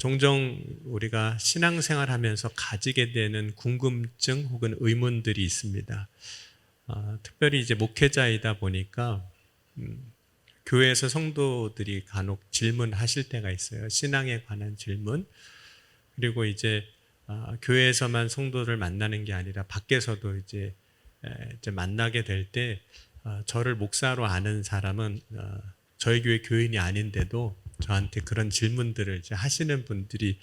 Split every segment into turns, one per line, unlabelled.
종종 우리가 신앙생활하면서 가지게 되는 궁금증 혹은 의문들이 있습니다. 특별히 이제 목회자이다 보니까 교회에서 성도들이 간혹 질문하실 때가 있어요. 신앙에 관한 질문. 그리고 이제 교회에서만 성도를 만나는 게 아니라 밖에서도 이제 만나게 될 때 저를 목사로 아는 사람은 저희 교회 교인이 아닌데도 저한테 그런 질문들을 이제 하시는 분들이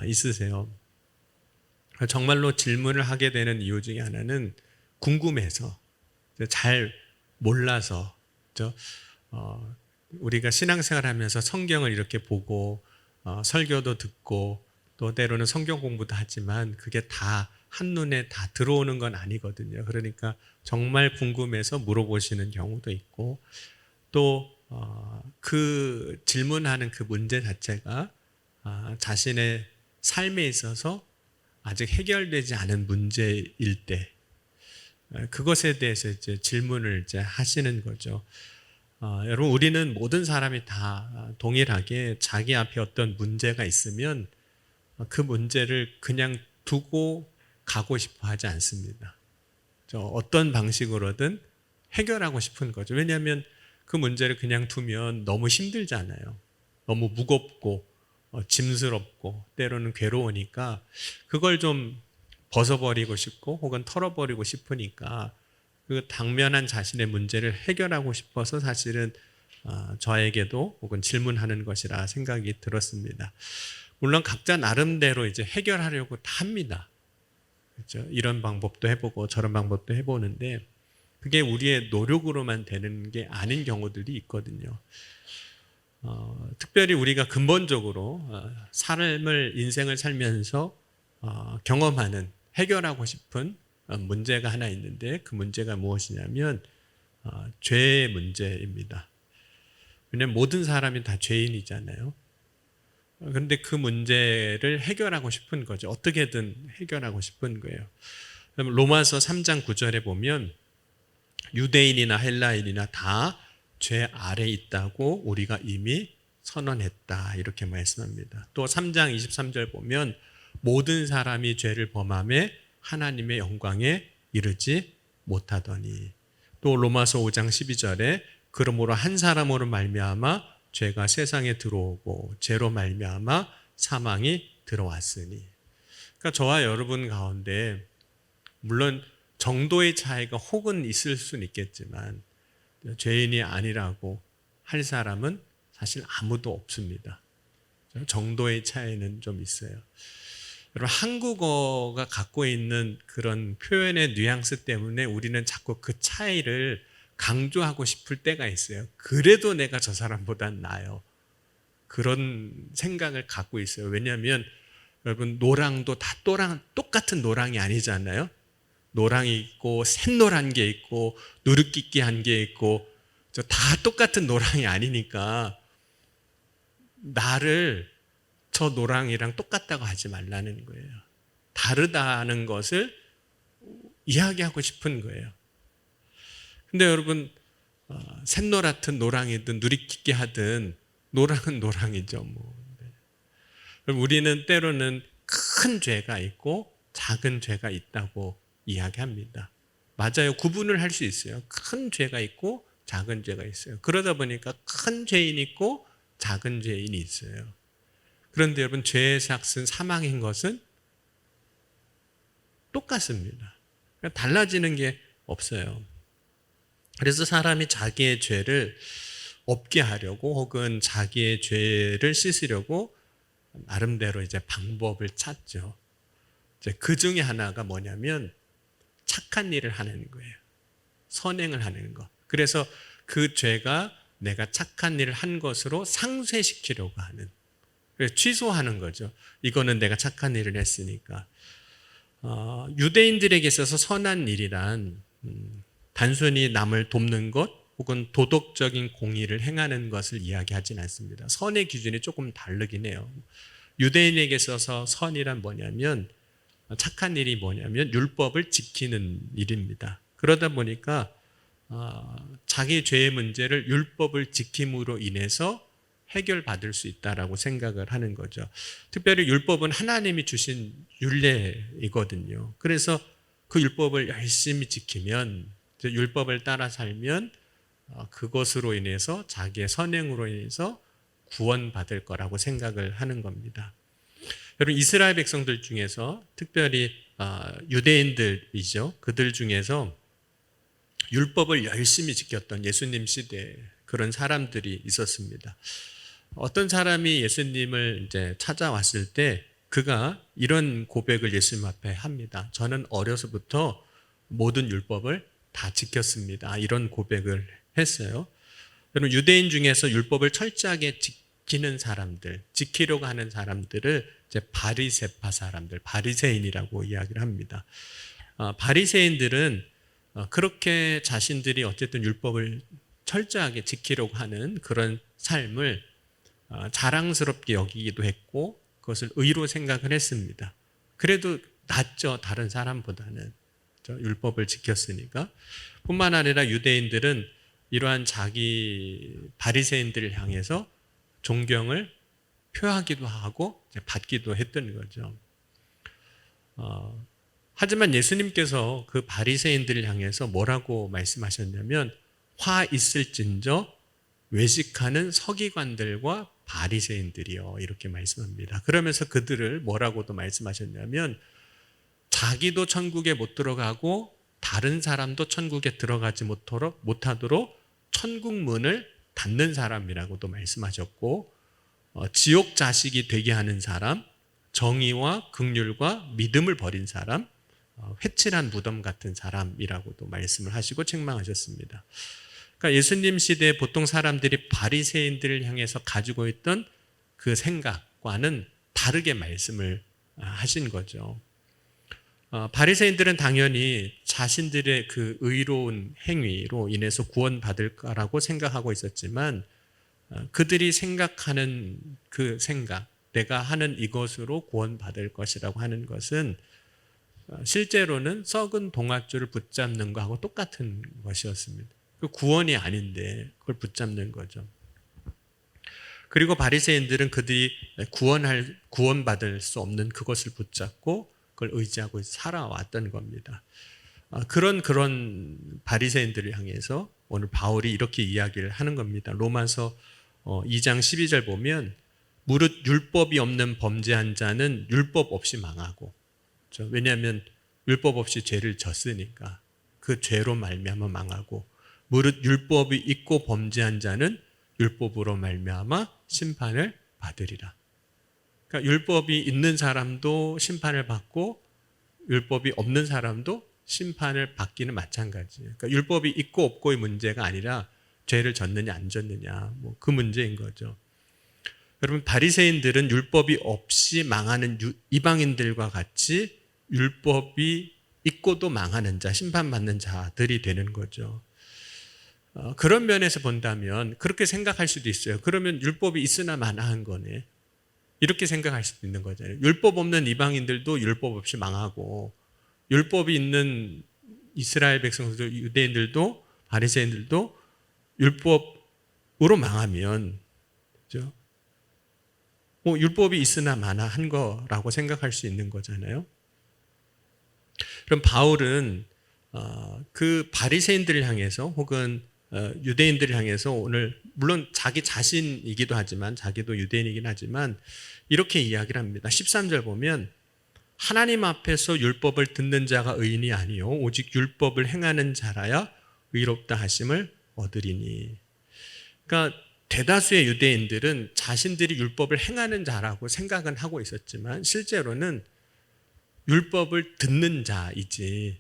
있으세요. 정말로 질문을 하게 되는 이유 중에 하나는 궁금해서, 잘 몰라서, 우리가 신앙생활하면서 성경을 이렇게 보고 설교도 듣고 또 때로는 성경 공부도 하지만 그게 다 한눈에 다 들어오는 건 아니거든요. 그러니까 정말 궁금해서 물어보시는 경우도 있고, 또 그 질문하는 그 문제 자체가 자신의 삶에 있어서 아직 해결되지 않은 문제일 때 그것에 대해서 이제 질문을 이제 하시는 거죠. 여러분, 우리는 모든 사람이 다 동일하게 자기 앞에 어떤 문제가 있으면 그 문제를 그냥 두고 가고 싶어 하지 않습니다. 어떤 방식으로든 해결하고 싶은 거죠. 왜냐하면 그 문제를 그냥 두면 너무 힘들잖아요. 너무 무겁고 짐스럽고 때로는 괴로우니까 그걸 좀 벗어버리고 싶고 혹은 털어버리고 싶으니까 그 당면한 자신의 문제를 해결하고 싶어서 사실은 저에게도 혹은 질문하는 것이라 생각이 들었습니다. 물론 각자 나름대로 이제 해결하려고 다 합니다. 그렇죠? 이런 방법도 해보고 저런 방법도 해보는데 그게 우리의 노력으로만 되는 게 아닌 경우들이 있거든요. 특별히 우리가 근본적으로 삶을 인생을 살면서 경험하는 해결하고 싶은 문제가 하나 있는데 그 문제가 무엇이냐면 죄의 문제입니다. 왜냐하면 모든 사람이 다 죄인이잖아요. 그런데 그 문제를 해결하고 싶은 거죠. 어떻게든 해결하고 싶은 거예요. 로마서 3장 9절에 보면 유대인이나 헬라인이나 다 죄 아래 있다고 우리가 이미 선언했다 이렇게 말씀합니다. 또 3장 23절 보면 모든 사람이 죄를 범하며 하나님의 영광에 이르지 못하더니, 또 로마서 5장 12절에 그러므로 한 사람으로 말미암아 죄가 세상에 들어오고 죄로 말미암아 사망이 들어왔으니. 그러니까 저와 여러분 가운데 물론 정도의 차이가 혹은 있을 수는 있겠지만 죄인이 아니라고 할 사람은 사실 아무도 없습니다. 정도의 차이는 좀 있어요. 여러분, 한국어가 갖고 있는 그런 표현의 뉘앙스 때문에 우리는 자꾸 그 차이를 강조하고 싶을 때가 있어요. 그래도 내가 저 사람보단 나아요. 그런 생각을 갖고 있어요. 왜냐하면 여러분, 노랑도 다 똑같은 노랑이 아니잖아요. 노랑이 있고 샛노란 게 있고 누르끼끼한 게 있고 다 똑같은 노랑이 아니니까 나를 저 노랑이랑 똑같다고 하지 말라는 거예요. 다르다는 것을 이야기하고 싶은 거예요. 근데 여러분, 샛노랗든 노랑이든 누리끼끼 하든 노랑은 노랑이죠. 우리는 때로는 큰 죄가 있고 작은 죄가 있다고 이야기합니다. 맞아요. 구분을 할 수 있어요. 큰 죄가 있고 작은 죄가 있어요. 그러다 보니까 큰 죄인이 있고 작은 죄인이 있어요. 그런데 여러분, 죄의 삭은 사망인 것은 똑같습니다. 그러니까 달라지는 게 없어요. 그래서 사람이 자기의 죄를 없게 하려고 혹은 자기의 죄를 씻으려고 나름대로 이제 방법을 찾죠. 이제 그 중에 하나가 뭐냐면 착한 일을 하는 거예요. 선행을 하는 것. 그래서 그 죄가 내가 착한 일을 한 것으로 상쇄시키려고 하는, 그래서 취소하는 거죠. 이거는 내가 착한 일을 했으니까. 유대인들에게 있어서 선한 일이란 단순히 남을 돕는 것 혹은 도덕적인 공의를 행하는 것을 이야기하진 않습니다. 선의 기준이 조금 다르긴 해요. 유대인에게 있어서 선이란 뭐냐면, 착한 일이 뭐냐면 율법을 지키는 일입니다. 그러다 보니까 자기 죄의 문제를 율법을 지킴으로 인해서 해결받을 수 있다라고 생각을 하는 거죠. 특별히 율법은 하나님이 주신 율례이거든요. 그래서 그 율법을 열심히 지키면, 율법을 따라 살면 그것으로 인해서 자기의 선행으로 인해서 구원받을 거라고 생각을 하는 겁니다. 여러분, 이스라엘 백성들 중에서 특별히 유대인들이죠. 그들 중에서 율법을 열심히 지켰던 예수님 시대에 그런 사람들이 있었습니다. 어떤 사람이 예수님을 이제 찾아왔을 때 그가 이런 고백을 예수님 앞에 합니다. 저는 어려서부터 모든 율법을 다 지켰습니다. 이런 고백을 했어요. 여러분, 유대인 중에서 율법을 철저하게 지키는 사람들, 지키려고 하는 사람들을 이제 바리새파 사람들, 바리새인이라고 이야기를 합니다. 바리새인들은 그렇게 자신들이 어쨌든 율법을 철저하게 지키려고 하는 그런 삶을 자랑스럽게 여기기도 했고 그것을 의로 생각을 했습니다. 그래도 낫죠, 다른 사람보다는. 율법을 지켰으니까. 뿐만 아니라 유대인들은 이러한 자기 바리새인들을 향해서 존경을 표하기도 하고 받기도 했던 거죠. 하지만 예수님께서 그 바리새인들을 향해서 뭐라고 말씀하셨냐면 화 있을진저 외식하는 서기관들과 바리새인들이요, 이렇게 말씀합니다. 그러면서 그들을 뭐라고도 말씀하셨냐면 자기도 천국에 못 들어가고 다른 사람도 천국에 들어가지 못하도록 천국 문을 닫는 사람이라고도 말씀하셨고, 지옥 자식이 되게 하는 사람, 정의와 긍휼과 믿음을 버린 사람, 회칠한 무덤 같은 사람이라고도 말씀을 하시고 책망하셨습니다. 그러니까 예수님 시대에 보통 사람들이 바리새인들을 향해서 가지고 있던 그 생각과는 다르게 말씀을 하신 거죠. 바리새인들은 당연히 자신들의 그 의로운 행위로 인해서 구원받을 거라고 생각하고 있었지만 그들이 생각하는 그 생각, 내가 하는 이것으로 구원받을 것이라고 하는 것은 실제로는 썩은 동아줄을 붙잡는 거하고 똑같은 것이었습니다. 그 구원이 아닌데 그걸 붙잡는 거죠. 그리고 바리새인들은 그들이 구원받을 수 없는 그것을 붙잡고 그걸 의지하고 살아왔던 겁니다. 그런 바리새인들을 향해서 오늘 바울이 이렇게 이야기를 하는 겁니다. 로마서 2장 12절 보면 무릇 율법이 없는 범죄한 자는 율법 없이 망하고, 왜냐하면 율법 없이 죄를 졌으니까 그 죄로 말미암아 망하고, 무릇 율법이 있고 범죄한 자는 율법으로 말미암아 심판을 받으리라. 그러니까 율법이 있는 사람도 심판을 받고 율법이 없는 사람도 심판을 받기는 마찬가지예요. 그러니까 율법이 있고 없고의 문제가 아니라 죄를 졌느냐 안 졌느냐, 그 문제인 거죠. 여러분, 바리새인들은 율법이 없이 망하는 이방인들과 같이 율법이 있고도 망하는 자, 심판받는 자들이 되는 거죠. 그런 면에서 본다면 그렇게 생각할 수도 있어요. 그러면 율법이 있으나 마나한 거네, 이렇게 생각할 수도 있는 거잖아요. 율법 없는 이방인들도 율법 없이 망하고, 율법이 있는 이스라엘 백성들도, 유대인들도, 바리새인들도 율법으로 망하면, 그렇죠? 율법이 있으나 마나한 거라고 생각할 수 있는 거잖아요. 그럼 바울은 그 바리새인들을 향해서 혹은 유대인들을 향해서 오늘, 물론 자기 자신이기도 하지만, 자기도 유대인이긴 하지만 이렇게 이야기를 합니다. 13절 보면 하나님 앞에서 율법을 듣는 자가 의인이 아니요 오직 율법을 행하는 자라야 의롭다 하심을 얻으리니. 그러니까 대다수의 유대인들은 자신들이 율법을 행하는 자라고 생각은 하고 있었지만 실제로는 율법을 듣는 자이지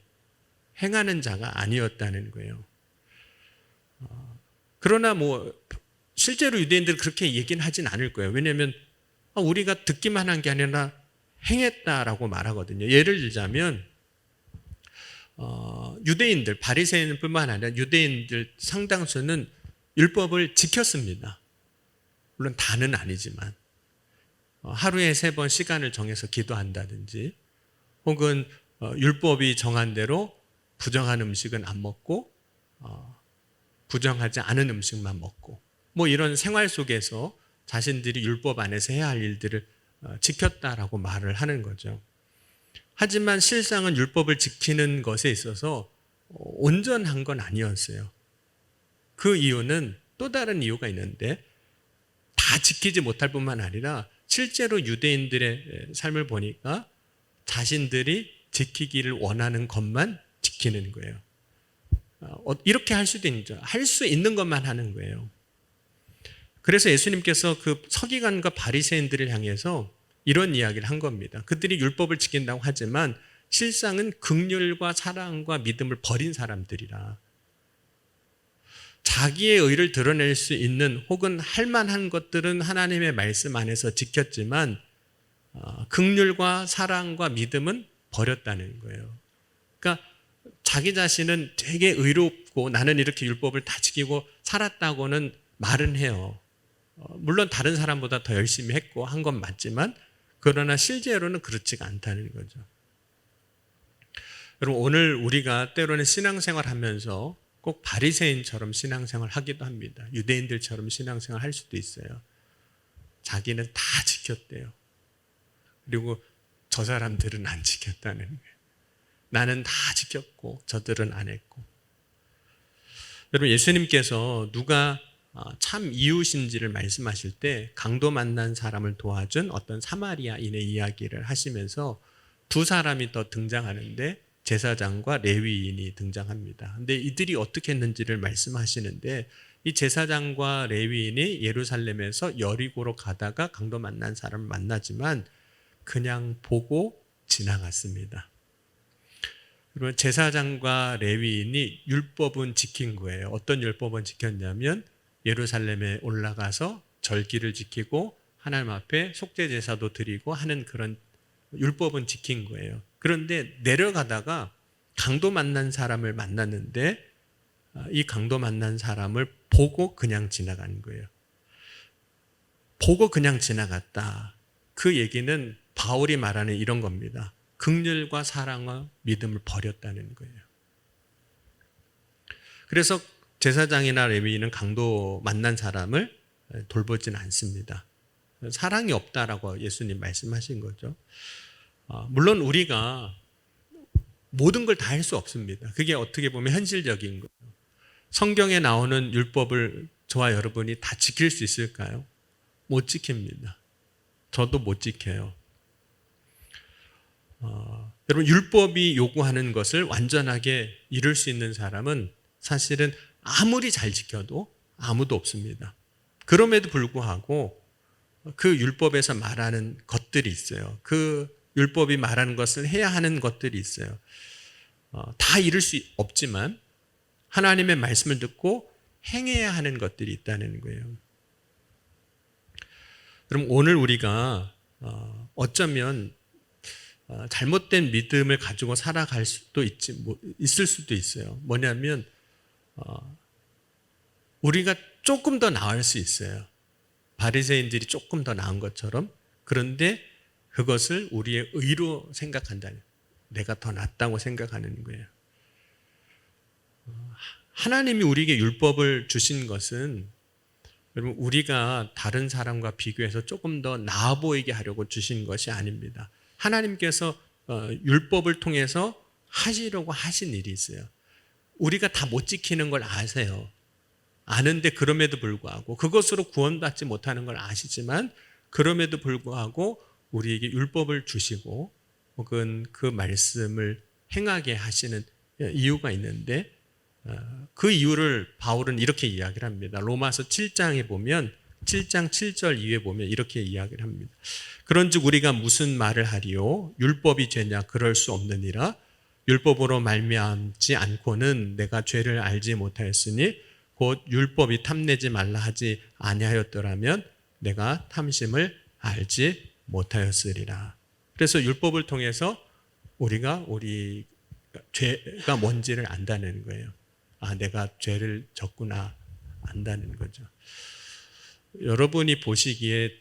행하는 자가 아니었다는 거예요. 그러나 실제로 유대인들은 그렇게 얘기는 하진 않을 거예요. 왜냐하면 우리가 듣기만 한 게 아니라 행했다라고 말하거든요. 예를 들자면 유대인들, 바리새인뿐만 아니라 유대인들 상당수는 율법을 지켰습니다. 물론 다는 아니지만 하루에 3번 시간을 정해서 기도한다든지, 혹은 율법이 정한 대로 부정한 음식은 안 먹고 부정하지 않은 음식만 먹고, 이런 생활 속에서 자신들이 율법 안에서 해야 할 일들을 지켰다라고 말을 하는 거죠. 하지만 실상은 율법을 지키는 것에 있어서 온전한 건 아니었어요. 그 이유는 또 다른 이유가 있는데, 다 지키지 못할 뿐만 아니라 실제로 유대인들의 삶을 보니까 자신들이 지키기를 원하는 것만 지키는 거예요. 이렇게 할 수도 있죠. 할 수 있는 것만 하는 거예요. 그래서 예수님께서 그 서기관과 바리새인들을 향해서 이런 이야기를 한 겁니다. 그들이 율법을 지킨다고 하지만 실상은 긍휼과 사랑과 믿음을 버린 사람들이라. 자기의 의를 드러낼 수 있는 혹은 할 만한 것들은 하나님의 말씀 안에서 지켰지만 긍휼과 사랑과 믿음은 버렸다는 거예요. 그러니까 자기 자신은 되게 의롭고 나는 이렇게 율법을 다 지키고 살았다고는 말은 해요. 물론 다른 사람보다 더 열심히 했고 한 건 맞지만, 그러나 실제로는 그렇지가 않다는 거죠. 여러분, 오늘 우리가 때로는 신앙생활 하면서 꼭 바리새인처럼 신앙생활 하기도 합니다. 유대인들처럼 신앙생활 할 수도 있어요. 자기는 다 지켰대요. 그리고 저 사람들은 안 지켰다는 거예요. 나는 다 지켰고 저들은 안 했고. 여러분, 예수님께서 누가 참 이웃인지를 말씀하실 때 강도 만난 사람을 도와준 어떤 사마리아인의 이야기를 하시면서 두 사람이 더 등장하는데 제사장과 레위인이 등장합니다. 근데 이들이 어떻게 했는지를 말씀하시는데, 이 제사장과 레위인이 예루살렘에서 여리고로 가다가 강도 만난 사람을 만나지만 그냥 보고 지나갔습니다. 그러면 제사장과 레위인이 율법은 지킨 거예요. 어떤 율법은 지켰냐면 예루살렘에 올라가서 절기를 지키고 하나님 앞에 속죄 제사도 드리고 하는 그런 율법은 지킨 거예요. 그런데 내려가다가 강도 만난 사람을 만났는데 이 강도 만난 사람을 보고 그냥 지나간 거예요. 보고 그냥 지나갔다. 그 얘기는 바울이 말하는 이런 겁니다. 긍휼과 사랑과 믿음을 버렸다는 거예요. 그래서 제사장이나 레위인은 강도 만난 사람을 돌보지는 않습니다. 사랑이 없다라고 예수님 말씀하신 거죠. 물론 우리가 모든 걸 다 할 수 없습니다. 그게 어떻게 보면 현실적인 거예요. 성경에 나오는 율법을 저와 여러분이 다 지킬 수 있을까요? 못 지킵니다. 저도 못 지켜요. 여러분, 율법이 요구하는 것을 완전하게 이룰 수 있는 사람은 사실은 아무리 잘 지켜도 아무도 없습니다. 그럼에도 불구하고 그 율법에서 말하는 것들이 있어요. 그 율법이 말하는 것을 해야 하는 것들이 있어요. 다 이룰 수 없지만 하나님의 말씀을 듣고 행해야 하는 것들이 있다는 거예요. 그럼 오늘 우리가 어쩌면 잘못된 믿음을 가지고 살아갈 수도 있을 수도 있어요. 뭐냐면 우리가 조금 더 나을 수 있어요. 바리새인들이 조금 더 나은 것처럼. 그런데 그것을 우리의 의로 생각한다는, 내가 더 낫다고 생각하는 거예요. 하나님이 우리에게 율법을 주신 것은 여러분, 우리가 다른 사람과 비교해서 조금 더 나아 보이게 하려고 주신 것이 아닙니다. 하나님께서 율법을 통해서 하시려고 하신 일이 있어요. 우리가 다 못 지키는 걸 아세요. 아는데 그럼에도 불구하고 그것으로 구원받지 못하는 걸 아시지만 그럼에도 불구하고 우리에게 율법을 주시고 혹은 그 말씀을 행하게 하시는 이유가 있는데, 그 이유를 바울은 이렇게 이야기를 합니다. 로마서 7장에 보면 7장 7절 이후에 보면 이렇게 이야기를 합니다. 그런즉 우리가 무슨 말을 하리요? 율법이 죄냐? 그럴 수 없느니라. 율법으로 말미암지 않고는 내가 죄를 알지 못하였으니 곧 율법이 탐내지 말라 하지 아니하였더라면 내가 탐심을 알지 못하였으리라. 그래서 율법을 통해서 우리가 우리 죄가 뭔지를 안다는 거예요. 내가 죄를 졌구나 안다는 거죠. 여러분이 보시기에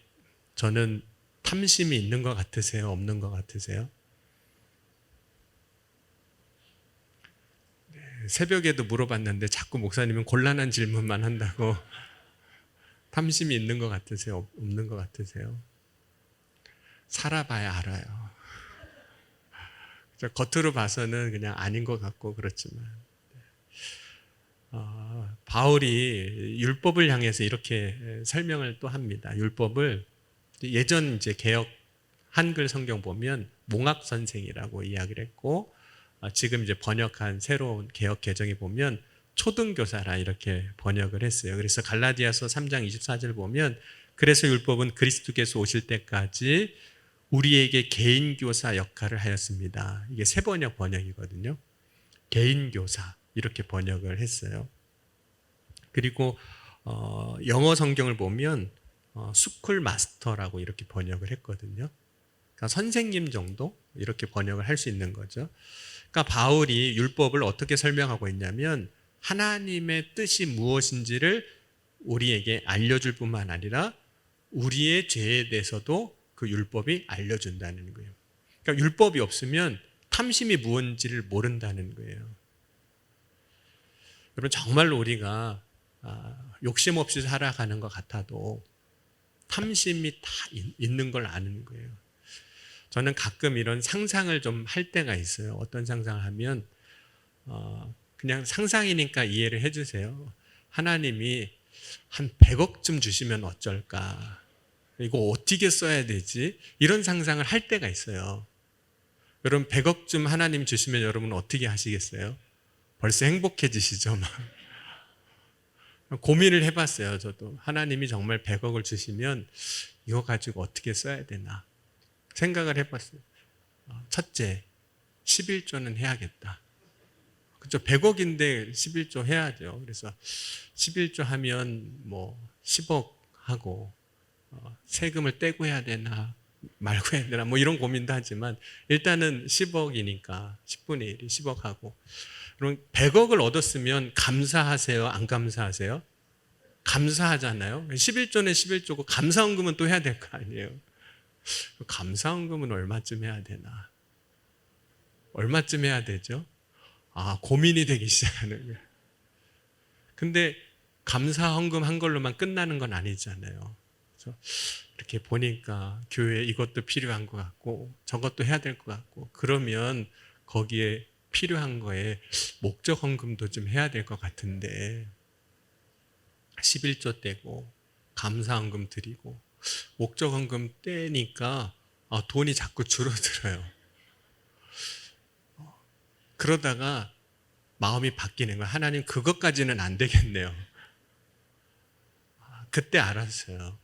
저는 탐심이 있는 것 같으세요? 없는 것 같으세요? 새벽에도 물어봤는데 자꾸 목사님은 곤란한 질문만 한다고 탐심이 있는 것 같으세요? 없는 것 같으세요? 살아봐야 알아요. 겉으로 봐서는 그냥 아닌 것 같고 그렇지만 바울이 율법을 향해서 이렇게 설명을 또 합니다. 율법을 예전 이제 개역 한글 성경 보면 몽학 선생이라고 이야기를 했고 지금 이제 번역한 새로운 개역 개정에 보면 초등교사라 이렇게 번역을 했어요. 그래서 갈라디아서 3장 24절 보면 그래서 율법은 그리스도께서 오실 때까지 우리에게 개인교사 역할을 하였습니다. 이게 새 번역이거든요. 개인교사 이렇게 번역을 했어요. 그리고 영어 성경을 보면 스쿨 마스터라고 이렇게 번역을 했거든요. 그러니까 선생님 정도 이렇게 번역을 할 수 있는 거죠. 그러니까 바울이 율법을 어떻게 설명하고 있냐면 하나님의 뜻이 무엇인지를 우리에게 알려줄 뿐만 아니라 우리의 죄에 대해서도 그 율법이 알려준다는 거예요. 그러니까 율법이 없으면 탐심이 무엇인지를 모른다는 거예요. 여러분 정말로 우리가 욕심 없이 살아가는 것 같아도 탐심이 다 있는 걸 아는 거예요. 저는 가끔 이런 상상을 좀 할 때가 있어요. 어떤 상상을 하면 그냥 상상이니까 이해를 해주세요. 하나님이 한 100억쯤 주시면 어쩔까? 이거 어떻게 써야 되지? 이런 상상을 할 때가 있어요. 여러분 100억쯤 하나님 주시면 여러분 어떻게 하시겠어요? 벌써 행복해지시죠? 고민을 해봤어요. 저도 하나님이 정말 100억을 주시면 이거 가지고 어떻게 써야 되나 생각을 해봤어요. 첫째, 11조는 해야겠다. 그렇죠? 100억인데 11조 해야죠. 그래서 11조 하면 뭐 10억 하고 세금을 떼고 해야 되나 말고 해야 되나 뭐 이런 고민도 하지만 일단은 10억이니까 10분의 1이 10억 하고 그럼 100억을 얻었으면 감사하세요? 안 감사하세요? 감사하잖아요. 11조는 11조고 감사헌금은 또 해야 될 거 아니에요. 감사헌금은 얼마쯤 해야 되나? 얼마쯤 해야 되죠? 고민이 되기 시작하는 거예요. 근데 감사헌금 한 걸로만 끝나는 건 아니잖아요. 그래서 이렇게 보니까 교회에 이것도 필요한 것 같고 저것도 해야 될 것 같고 그러면 거기에 필요한 거에 목적 헌금도 좀 해야 될 것 같은데 11조 떼고 감사 헌금 드리고 목적 헌금 떼니까 돈이 자꾸 줄어들어요. 그러다가 마음이 바뀌는 거예요. 하나님 그것까지는 안 되겠네요. 그때 알았어요.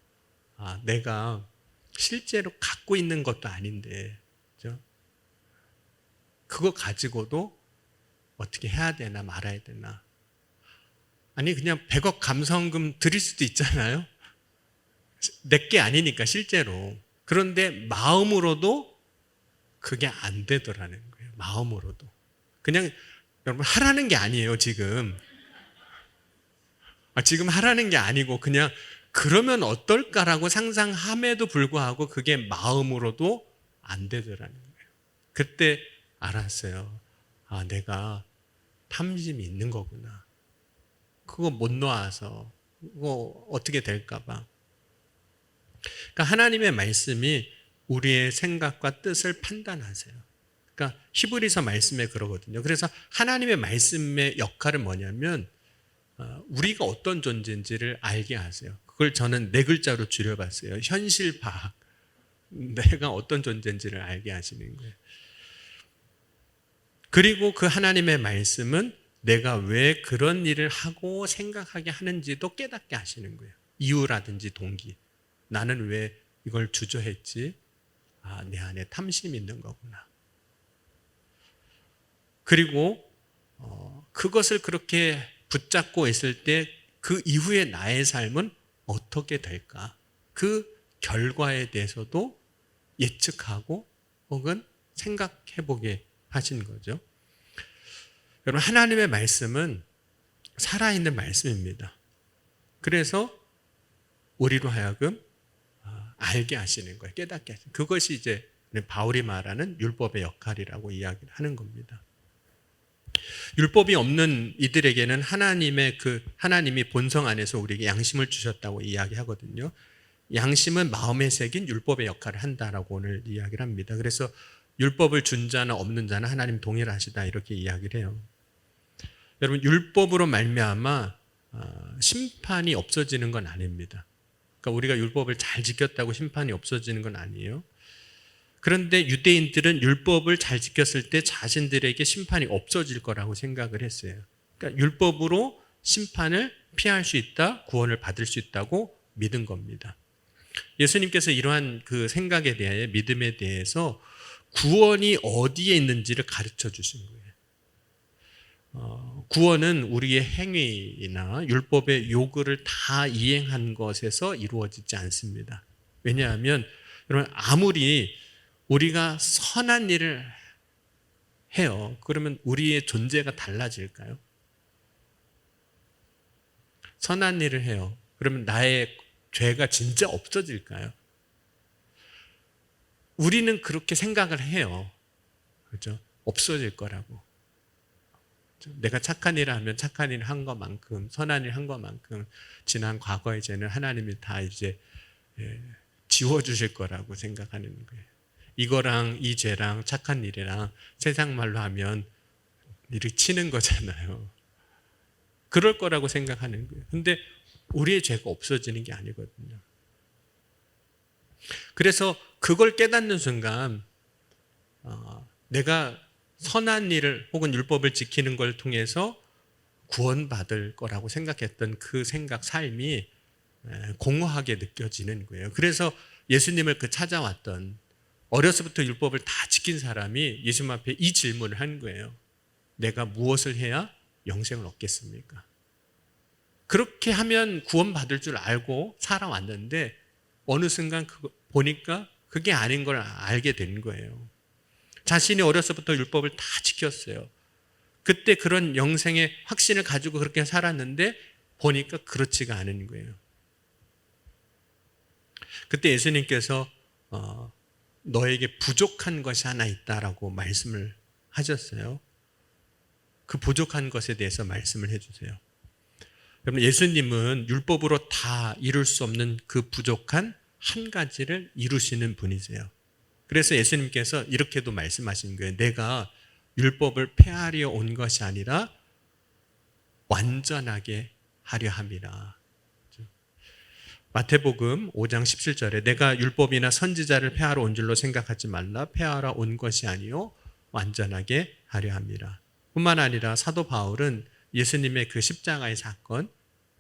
내가 실제로 갖고 있는 것도 아닌데 그죠? 그거 가지고도 어떻게 해야 되나 말아야 되나. 아니 그냥 100억 감사헌금 드릴 수도 있잖아요. 내게 아니니까 실제로. 그런데 마음으로도 그게 안 되더라는 거예요. 마음으로도. 그냥 여러분 하라는 게 아니에요 지금. 지금 하라는 게 아니고 그냥 그러면 어떨까라고 상상함에도 불구하고 그게 마음으로도 안 되더라는 거예요. 그때 알았어요. 내가 탐심이 있는 거구나. 그거 못 놓아서 그거 어떻게 될까 봐. 그러니까 하나님의 말씀이 우리의 생각과 뜻을 판단하세요. 그러니까 히브리서 말씀에 그러거든요. 그래서 하나님의 말씀의 역할은 뭐냐면 우리가 어떤 존재인지를 알게 하세요. 그걸 저는 네 글자로 줄여봤어요. 현실파악. 내가 어떤 존재인지를 알게 하시는 거예요. 그리고 그 하나님의 말씀은 내가 왜 그런 일을 하고 생각하게 하는지도 깨닫게 하시는 거예요. 이유라든지 동기. 나는 왜 이걸 주저했지? 내 안에 탐심이 있는 거구나. 그리고 그것을 그렇게 붙잡고 있을 때 그 이후에 나의 삶은 어떻게 될까? 그 결과에 대해서도 예측하고 혹은 생각해 보게 하신 거죠. 여러분 하나님의 말씀은 살아있는 말씀입니다. 그래서 우리로 하여금 알게 하시는 거예요. 깨닫게 하시는 거예요. 그것이 이제 바울이 말하는 율법의 역할이라고 이야기를 하는 겁니다. 율법이 없는 이들에게는 하나님이 본성 안에서 우리에게 양심을 주셨다고 이야기하거든요. 양심은 마음에 새긴 율법의 역할을 한다라고 오늘 이야기를 합니다. 그래서 율법을 준 자나 없는 자는 하나님 동일하시다 이렇게 이야기를 해요. 여러분 율법으로 말미암아 심판이 없어지는 건 아닙니다. 그러니까 우리가 율법을 잘 지켰다고 심판이 없어지는 건 아니에요. 그런데 유대인들은 율법을 잘 지켰을 때 자신들에게 심판이 없어질 거라고 생각을 했어요. 그러니까 율법으로 심판을 피할 수 있다, 구원을 받을 수 있다고 믿은 겁니다. 예수님께서 이러한 그 생각에 대해 믿음에 대해서 구원이 어디에 있는지를 가르쳐 주신 거예요. 구원은 우리의 행위나 율법의 요구를 다 이행한 것에서 이루어지지 않습니다. 왜냐하면 여러분 아무리 우리가 선한 일을 해요. 그러면 우리의 존재가 달라질까요? 선한 일을 해요. 그러면 나의 죄가 진짜 없어질까요? 우리는 그렇게 생각을 해요. 그렇죠? 없어질 거라고. 내가 착한 일을 하면 착한 일을 한 것만큼, 선한 일을 한 것만큼 지난 과거의 죄는 하나님이 다 이제 지워주실 거라고 생각하는 거예요. 이거랑 이 죄랑 착한 일이랑 세상 말로 하면 이렇게 치는 거잖아요. 그럴 거라고 생각하는 거예요. 근데 우리의 죄가 없어지는 게 아니거든요. 그래서 그걸 깨닫는 순간 내가 선한 일을 혹은 율법을 지키는 걸 통해서 구원받을 거라고 생각했던 그 생각, 삶이 공허하게 느껴지는 거예요. 그래서 예수님을 찾아왔던 어려서부터 율법을 다 지킨 사람이 예수님 앞에 이 질문을 한 거예요. 내가 무엇을 해야 영생을 얻겠습니까? 그렇게 하면 구원받을 줄 알고 살아왔는데 어느 순간 보니까 그게 아닌 걸 알게 된 거예요. 자신이 어려서부터 율법을 다 지켰어요. 그때 그런 영생의 확신을 가지고 그렇게 살았는데 보니까 그렇지가 않은 거예요. 그때 예수님께서 너에게 부족한 것이 하나 있다라고 말씀을 하셨어요. 그 부족한 것에 대해서 말씀을 해주세요. 여러분 예수님은 율법으로 다 이룰 수 없는 그 부족한 한 가지를 이루시는 분이세요. 그래서 예수님께서 이렇게도 말씀하신 거예요. 내가 율법을 폐하려 온 것이 아니라 완전하게 하려 함이라. 마태복음 5장 17절에 내가 율법이나 선지자를 폐하러 온 줄로 생각하지 말라. 폐하러 온 것이 아니요 완전하게 하려 함이라. 뿐만 아니라 사도 바울은 예수님의 그 십자가의 사건,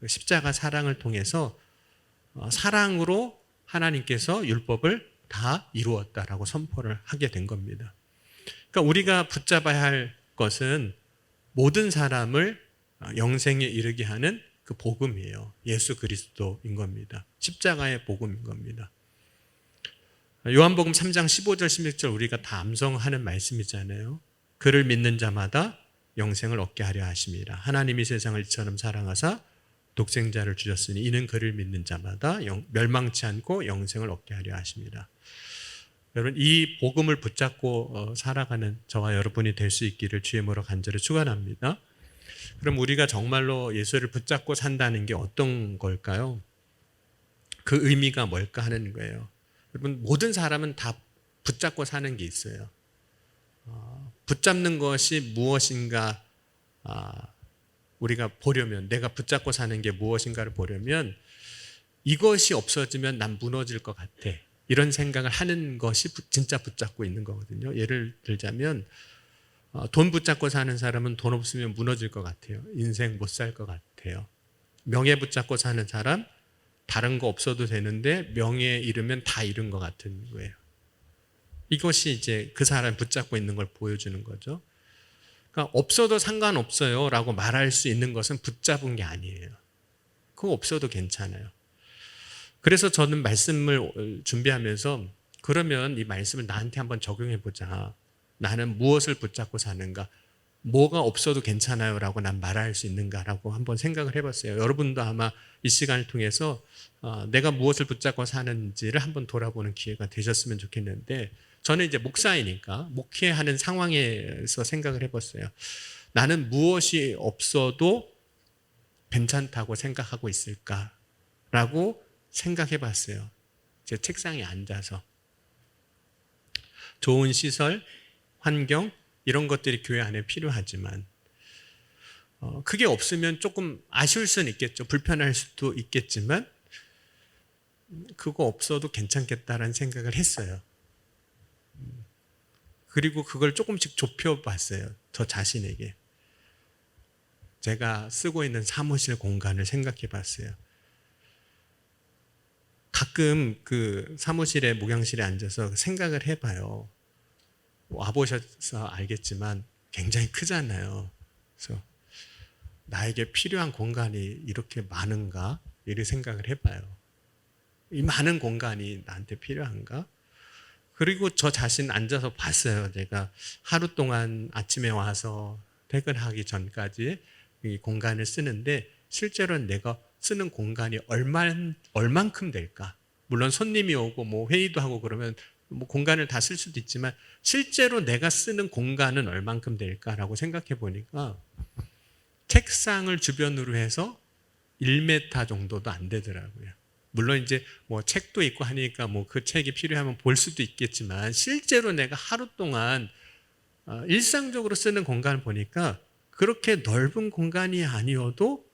그 십자가 사랑을 통해서 사랑으로 하나님께서 율법을 다 이루었다라고 선포를 하게 된 겁니다. 그러니까 우리가 붙잡아야 할 것은 모든 사람을 영생에 이르게 하는 그 복음이에요. 예수 그리스도인 겁니다. 십자가의 복음인 겁니다. 요한복음 3장 15절 16절 우리가 다 암송하는 말씀이잖아요. 그를 믿는 자마다 영생을 얻게 하려 하심이라. 하나님이 세상을 이처럼 사랑하사 독생자를 주셨으니 이는 그를 믿는 자마다 멸망치 않고 영생을 얻게 하려 하심이라. 여러분 이 복음을 붙잡고 살아가는 저와 여러분이 될 수 있기를 주의 이름으로 간절히 축원합니다. 그럼 우리가 정말로 예수를 붙잡고 산다는 게 어떤 걸까요? 그 의미가 뭘까 하는 거예요. 여러분 모든 사람은 다 붙잡고 사는 게 있어요. 붙잡는 것이 무엇인가 우리가 보려면 내가 붙잡고 사는 게 무엇인가를 보려면 이것이 없어지면 난 무너질 것 같아. 이런 생각을 하는 것이 진짜 붙잡고 있는 거거든요. 예를 들자면 돈 붙잡고 사는 사람은 돈 없으면 무너질 것 같아요. 인생 못 살 것 같아요. 명예 붙잡고 사는 사람 다른 거 없어도 되는데 명예에 이르면 다 잃은 것 같은 거예요. 이것이 이제 그 사람 붙잡고 있는 걸 보여주는 거죠. 그러니까 없어도 상관없어요 라고 말할 수 있는 것은 붙잡은 게 아니에요. 그거 없어도 괜찮아요. 그래서 저는 말씀을 준비하면서 그러면 이 말씀을 나한테 한번 적용해 보자. 나는 무엇을 붙잡고 사는가? 뭐가 없어도 괜찮아요 라고 난 말할 수 있는가라고 한번 생각을 해봤어요. 여러분도 아마 이 시간을 통해서 내가 무엇을 붙잡고 사는지를 한번 돌아보는 기회가 되셨으면 좋겠는데 저는 이제 목사이니까 목회하는 상황에서 생각을 해봤어요. 나는 무엇이 없어도 괜찮다고 생각하고 있을까라고 생각해 봤어요. 제 책상에 앉아서. 좋은 시설, 환경 이런 것들이 교회 안에 필요하지만 그게 없으면 조금 아쉬울 수는 있겠죠. 불편할 수도 있겠지만 그거 없어도 괜찮겠다라는 생각을 했어요. 그리고 그걸 조금씩 좁혀봤어요. 저 자신에게. 제가 쓰고 있는 사무실 공간을 생각해 봤어요. 가끔 그 사무실에 목양실에 앉아서 생각을 해봐요. 와보셔서 알겠지만 굉장히 크잖아요. 그래서 나에게 필요한 공간이 이렇게 많은가? 이렇게 생각을 해봐요. 이 많은 공간이 나한테 필요한가? 그리고 저 자신 앉아서 봤어요. 제가 하루 동안 아침에 와서 퇴근하기 전까지 이 공간을 쓰는데 실제로 내가 쓰는 공간이 얼만큼 될까? 물론 손님이 오고 뭐 회의도 하고 그러면 뭐 공간을 다 쓸 수도 있지만 실제로 내가 쓰는 공간은 얼만큼 될까라고 생각해 보니까 책상을 주변으로 해서 1m 정도도 안 되더라고요. 물론 이제 뭐 책도 있고 하니까 뭐 그 책이 필요하면 볼 수도 있겠지만 실제로 내가 하루 동안 일상적으로 쓰는 공간을 보니까 그렇게 넓은 공간이 아니어도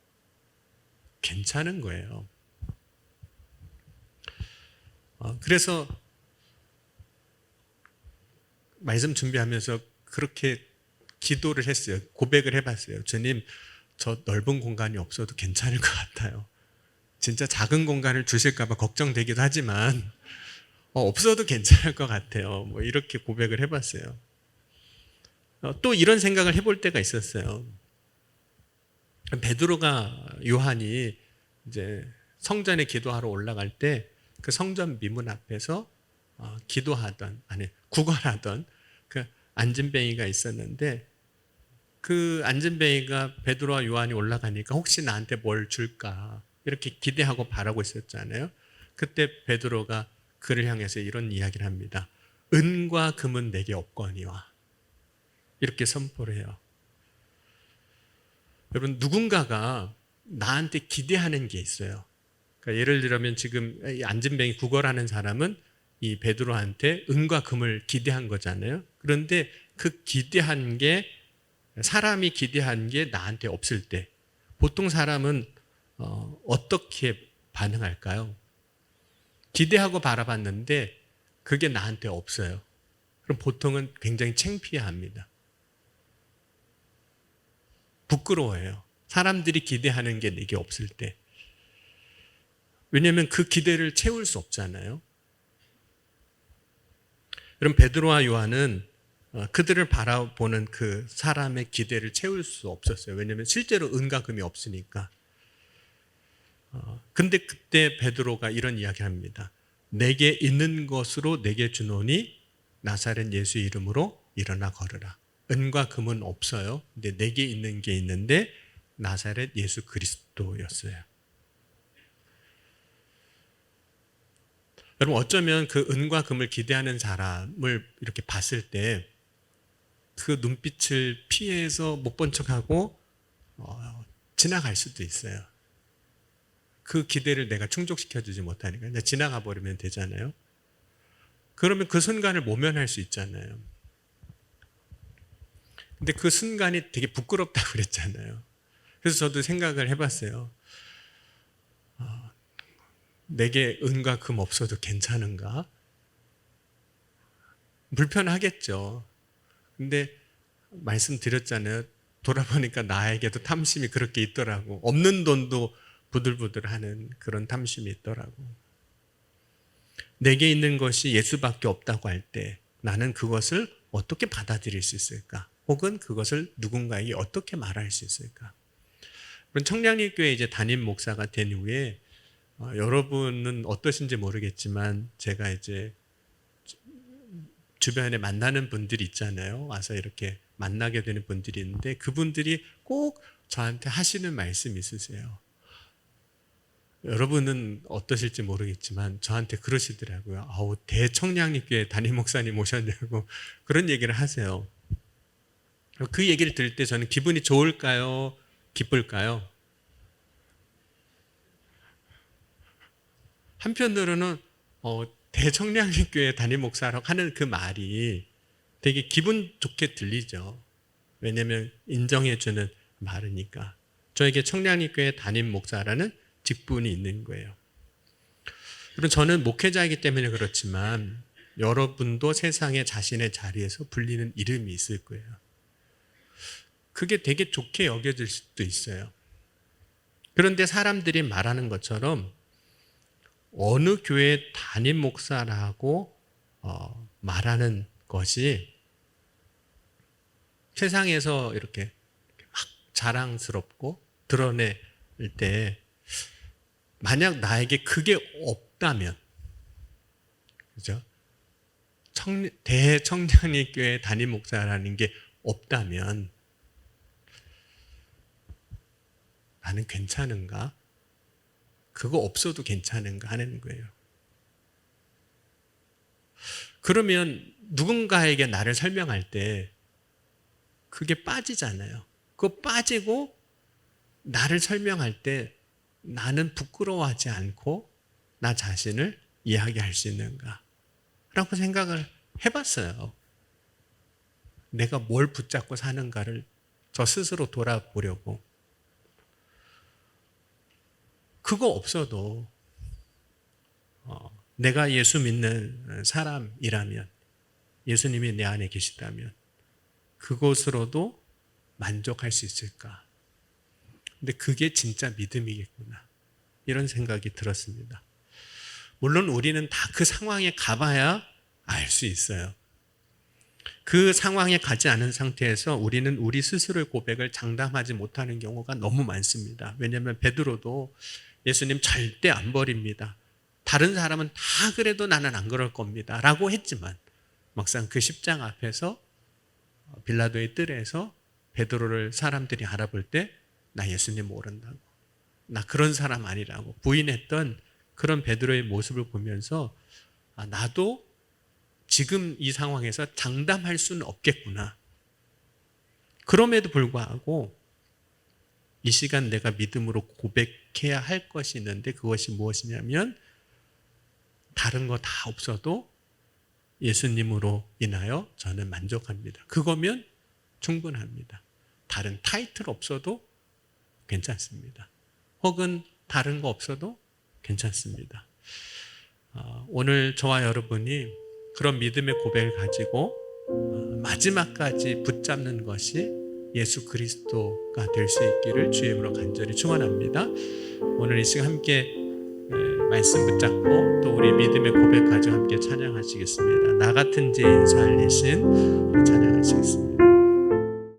괜찮은 거예요. 그래서 말씀 준비하면서 그렇게 기도를 했어요. 고백을 해봤어요. 주님, 저 넓은 공간이 없어도 괜찮을 것 같아요. 진짜 작은 공간을 주실까 봐 걱정되기도 하지만 없어도 괜찮을 것 같아요. 뭐 이렇게 고백을 해봤어요. 또 이런 생각을 해볼 때가 있었어요. 베드로가 요한이 이제 성전에 기도하러 올라갈 때 그 성전 미문 앞에서 구걸하던 그 안진뱅이가 있었는데 그 안진뱅이가 베드로와 요한이 올라가니까 혹시 나한테 뭘 줄까 이렇게 기대하고 바라고 있었잖아요. 그때 베드로가 그를 향해서 이런 이야기를 합니다. 은과 금은 내게 없거니와 이렇게 선포를 해요. 여러분 누군가가 나한테 기대하는 게 있어요. 그러니까 예를 들면 지금 안진뱅이 구걸하는 사람은 이 베드로한테 은과 금을 기대한 거잖아요. 그런데 그 기대한 게 사람이 기대한 게 나한테 없을 때 보통 사람은 어떻게 반응할까요? 기대하고 바라봤는데 그게 나한테 없어요. 그럼 보통은 굉장히 창피해합니다. 부끄러워해요. 사람들이 기대하는 게 내게 없을 때. 왜냐하면 그 기대를 채울 수 없잖아요. 그럼 베드로와 요한은 그들을 바라보는 그 사람의 기대를 채울 수 없었어요. 왜냐하면 실제로 은과 금이 없으니까. 근데 그때 베드로가 이런 이야기를 합니다. 내게 있는 것으로 내게 주노니 나사렛 예수 이름으로 일어나 걸으라. 은과 금은 없어요. 근데 내게 있는 게 있는데 나사렛 예수 그리스도였어요. 여러분 어쩌면 그 은과 금을 기대하는 사람을 이렇게 봤을 때 그 눈빛을 피해서 못 본 척하고 지나갈 수도 있어요. 그 기대를 내가 충족시켜주지 못하니까 그냥 지나가 버리면 되잖아요. 그러면 그 순간을 모면할 수 있잖아요. 근데 그 순간이 되게 부끄럽다고 그랬잖아요. 그래서 저도 생각을 해봤어요. 내게 은과 금 없어도 괜찮은가? 불편하겠죠. 근데 말씀드렸잖아요. 돌아보니까 나에게도 탐심이 그렇게 있더라고. 없는 돈도 부들부들하는 그런 탐심이 있더라고. 내게 있는 것이 예수밖에 없다고 할 때 나는 그것을 어떻게 받아들일 수 있을까? 혹은 그것을 누군가에게 어떻게 말할 수 있을까? 청량리교회 이제 담임 목사가 된 후에 여러분은 어떠신지 모르겠지만 제가 이제 주변에 만나는 분들이 있잖아요. 와서 이렇게 만나게 되는 분들이 있는데 그분들이 꼭 저한테 하시는 말씀이 있으세요. 여러분은 어떠실지 모르겠지만 저한테 그러시더라고요. 대청량리교회 담임 목사님 오셨냐고 그런 얘기를 하세요. 그 얘기를 들을 때 저는 기분이 좋을까요? 기쁠까요? 한편으로는 대청량리교회 담임 목사라고 하는 그 말이 되게 기분 좋게 들리죠. 왜냐하면 인정해주는 말이니까. 저에게 청량리교회 담임 목사라는 직분이 있는 거예요. 그럼 저는 목회자이기 때문에 그렇지만 여러분도 세상에 자신의 자리에서 불리는 이름이 있을 거예요. 그게 되게 좋게 여겨질 수도 있어요. 그런데 사람들이 말하는 것처럼 어느 교회 담임 목사라고 말하는 것이 세상에서 이렇게 막 자랑스럽고 드러낼 때 만약 나에게 그게 없다면, 그죠? 대청량리교회 담임 목사라는 게 없다면 나는 괜찮은가? 그거 없어도 괜찮은가 하는 거예요. 그러면 누군가에게 나를 설명할 때 그게 빠지잖아요. 그거 빠지고 나를 설명할 때 나는 부끄러워하지 않고 나 자신을 이야기할 수 있는가? 라고 생각을 해봤어요. 내가 뭘 붙잡고 사는가를 저 스스로 돌아보려고. 그거 없어도 내가 예수 믿는 사람이라면, 예수님이 내 안에 계시다면 그것으로도 만족할 수 있을까? 근데 그게 진짜 믿음이겠구나. 이런 생각이 들었습니다. 물론 우리는 다 그 상황에 가봐야 알 수 있어요. 그 상황에 가지 않은 상태에서 우리는 우리 스스로의 고백을 장담하지 못하는 경우가 너무 많습니다. 왜냐하면 베드로도 예수님 절대 안 버립니다. 다른 사람은 다 그래도 나는 안 그럴 겁니다. 라고 했지만 막상 그 십자가 앞에서 빌라도의 뜰에서 베드로를 사람들이 알아볼 때 나 예수님 모른다고, 나 그런 사람 아니라고 부인했던 그런 베드로의 모습을 보면서 나도 지금 이 상황에서 장담할 수는 없겠구나. 그럼에도 불구하고 이 시간 내가 믿음으로 고백해야 할 것이 있는데 그것이 무엇이냐면 다른 거 다 없어도 예수님으로 인하여 저는 만족합니다. 그거면 충분합니다. 다른 타이틀 없어도 괜찮습니다. 혹은 다른 거 없어도 괜찮습니다. 오늘 저와 여러분이 그런 믿음의 고백을 가지고 마지막까지 붙잡는 것이 예수 그리스도가 될 수 있기를 주의 이름으로 간절히 축원합니다. 오늘 이 시간 함께 말씀 붙잡고 또 우리 믿음의 고백 가지고 함께 찬양하시겠습니다. 나 같은 죄인 살리신